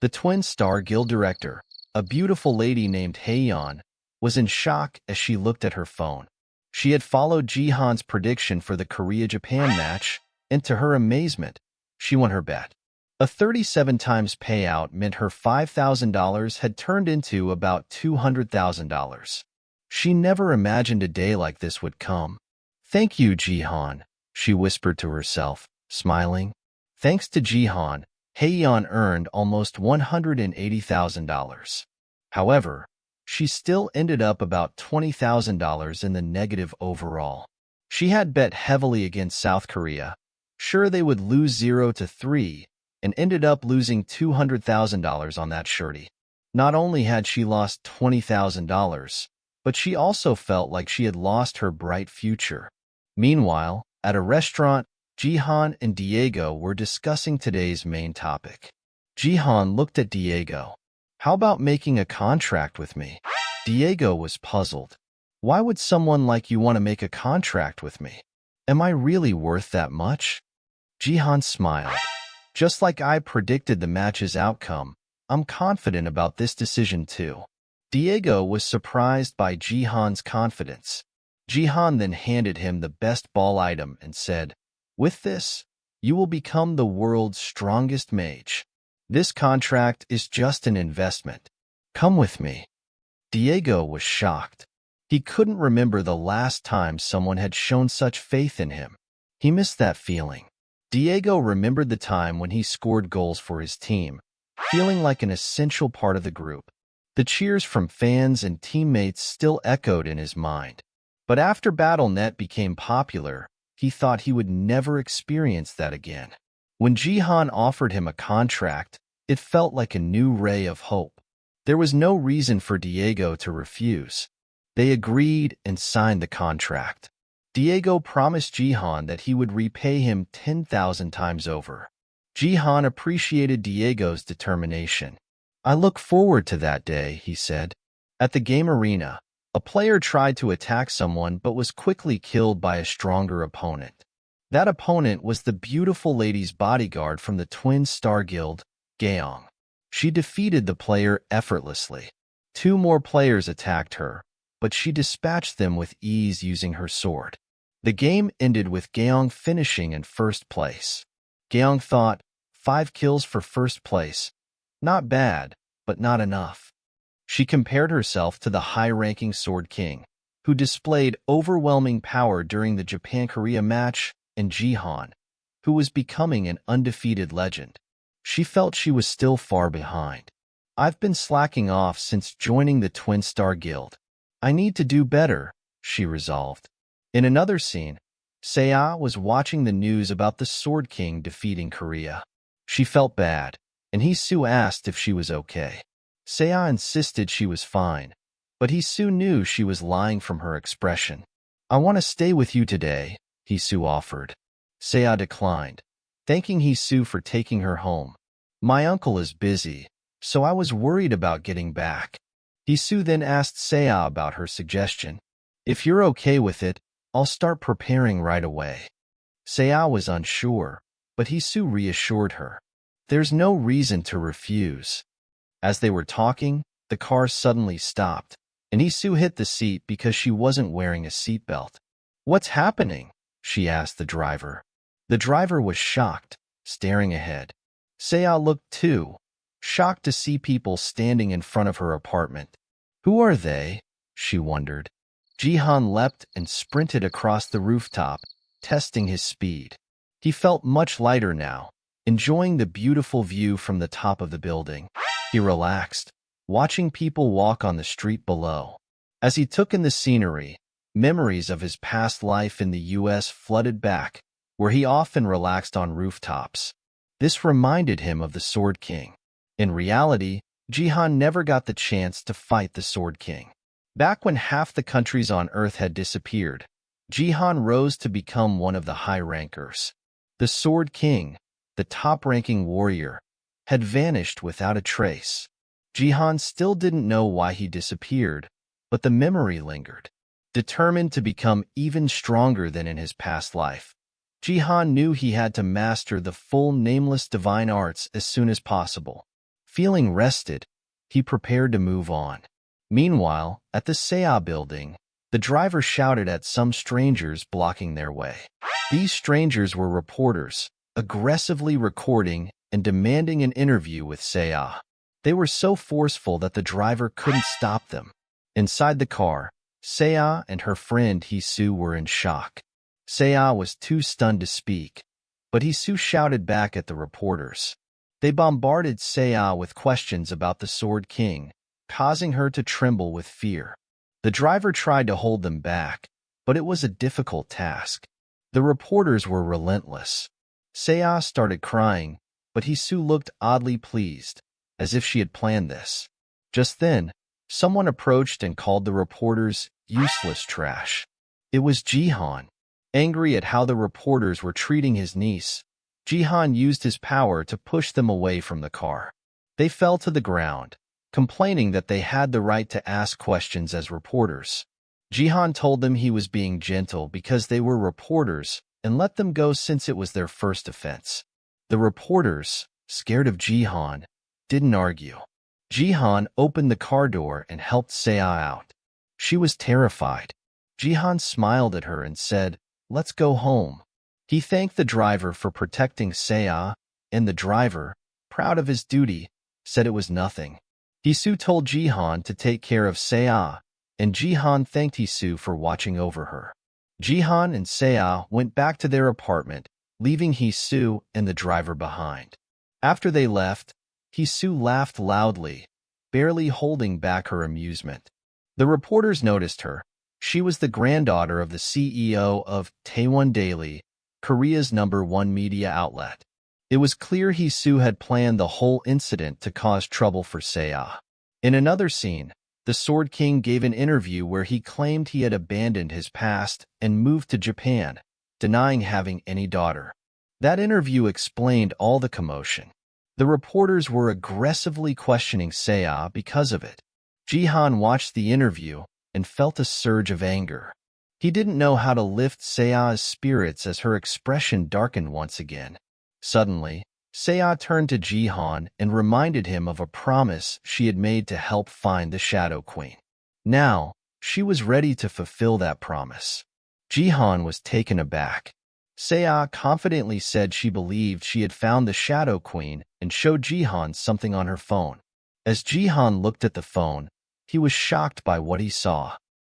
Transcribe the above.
The Twin Star Guild director, a beautiful lady named Heian, was in shock as she looked at her phone. She had followed Jihan's prediction for the Korea-Japan match, and to her amazement, she won her bet. A 37 times payout meant her $5,000 had turned into about $200,000. She never imagined a day like this would come. "Thank you, Jihan," she whispered to herself, smiling. Thanks to Jihan, Heian earned almost $180,000. However, she still ended up about $20,000 in the negative overall. She had bet heavily against South Korea, sure they would lose 0-3, and ended up losing $200,000 on that surety. Not only had she lost $20,000, but she also felt like she had lost her bright future. Meanwhile, at a restaurant, Jihan and Diego were discussing today's main topic. Jihan looked at Diego. "How about making a contract with me?" Diego was puzzled. "Why would someone like you want to make a contract with me? Am I really worth that much?" Jihan smiled. "Just like I predicted the match's outcome, I'm confident about this decision too." Diego was surprised by Jihan's confidence. Jihan then handed him the best ball item and said, "With this, you will become the world's strongest mage. This contract is just an investment. Come with me." Diego was shocked. He couldn't remember the last time someone had shown such faith in him. He missed that feeling. Diego remembered the time when he scored goals for his team, feeling like an essential part of the group. The cheers from fans and teammates still echoed in his mind. But after Battle.net became popular, he thought he would never experience that again. When Jihan offered him a contract, it felt like a new ray of hope. There was no reason for Diego to refuse. They agreed and signed the contract. Diego promised Jihan that he would repay him 10,000 times over. Jihan appreciated Diego's determination. "I look forward to that day," he said. At the game arena, a player tried to attack someone but was quickly killed by a stronger opponent. That opponent was the beautiful lady's bodyguard from the Twin Star Guild, Gaeong. She defeated the player effortlessly. 2 more players attacked her, but she dispatched them with ease using her sword. The game ended with Gaeong finishing in first place. Gaeong thought, 5 kills for first place. Not bad, but not enough. She compared herself to the high-ranking Sword King, who displayed overwhelming power during the Japan-Korea match, and Jihan, who was becoming an undefeated legend. She felt she was still far behind. "I've been slacking off since joining the Twin Star Guild. I need to do better," she resolved. In another scene, Seiya was watching the news about the Sword King defeating Korea. She felt bad, and Hisu asked if she was okay. Seiya insisted she was fine, but Hisu knew she was lying from her expression. "I want to stay with you today," Hisu offered. Seiya declined, thanking Hisu for taking her home. "My uncle is busy, so I was worried about getting back." Hisu then asked Seiya about her suggestion. "If you're okay with it, I'll start preparing right away." Seiya was unsure, but Hisu reassured her. There's no reason to refuse. As they were talking, the car suddenly stopped, and Hisu hit the seat because she wasn't wearing a seatbelt. "What's happening?" she asked the driver. The driver was shocked, staring ahead. Seiya looked too, shocked to see people standing in front of her apartment. Who are they? She wondered. Jihan leapt and sprinted across the rooftop, testing his speed. He felt much lighter now, enjoying the beautiful view from the top of the building. He relaxed, watching people walk on the street below. As he took in the scenery, memories of his past life in the U.S. flooded back, where he often relaxed on rooftops. This reminded him of the Sword King. In reality, Jihan never got the chance to fight the Sword King. Back when half the countries on Earth had disappeared, Jihan rose to become one of the high rankers. The Sword King, the top-ranking warrior, had vanished without a trace. Jihan still didn't know why he disappeared, but the memory lingered. Determined to become even stronger than in his past life, Jihan knew he had to master the full nameless divine arts as soon as possible. Feeling rested, he prepared to move on. Meanwhile, at the Saya building, the driver shouted at some strangers blocking their way. These strangers were reporters, aggressively recording and demanding an interview with Saya. They were so forceful that the driver couldn't stop them. Inside the car, Saya and her friend Hisu were in shock. Saya was too stunned to speak, but Hisu shouted back at the reporters. They bombarded Saya with questions about the Sword King, causing her to tremble with fear. The driver tried to hold them back, but it was a difficult task. The reporters were relentless. Saya started crying, but Hisu looked oddly pleased, as if she had planned this. Just then, someone approached and called the reporters useless trash. It was Jihan. Angry at how the reporters were treating his niece, Jihan used his power to push them away from the car. They fell to the ground, complaining that they had the right to ask questions as reporters. Jihan told them he was being gentle because they were reporters and let them go since it was their first offense. The reporters, scared of Jihan, didn't argue. Jihan opened the car door and helped Saya out. She was terrified. Jihan smiled at her and said, "Let's go home." He thanked the driver for protecting Saya, and the driver, proud of his duty, said it was nothing. Hisu told Jihan to take care of Saya, and Jihan thanked Hisu for watching over her. Jihan and Saya went back to their apartment, leaving Hisu and the driver behind. After they left, Hisu laughed loudly, barely holding back her amusement. The reporters noticed her. She was the granddaughter of the CEO of Taewon Daily, Korea's #1 media outlet. It was clear Hisu had planned the whole incident to cause trouble for Saya. In another scene, the Sword King gave an interview where he claimed he had abandoned his past and moved to Japan, denying having any daughter. That interview explained all the commotion. The reporters were aggressively questioning Saya because of it. Jihan watched the interview and felt a surge of anger. He didn't know how to lift Saya's spirits as her expression darkened once again. Suddenly, Saya turned to Jihan and reminded him of a promise she had made to help find the Shadow Queen. Now, she was ready to fulfill that promise. Jihan was taken aback. Saya confidently said she believed she had found the Shadow Queen and showed Jihan something on her phone. As Jihan looked at the phone, he was shocked by what he saw.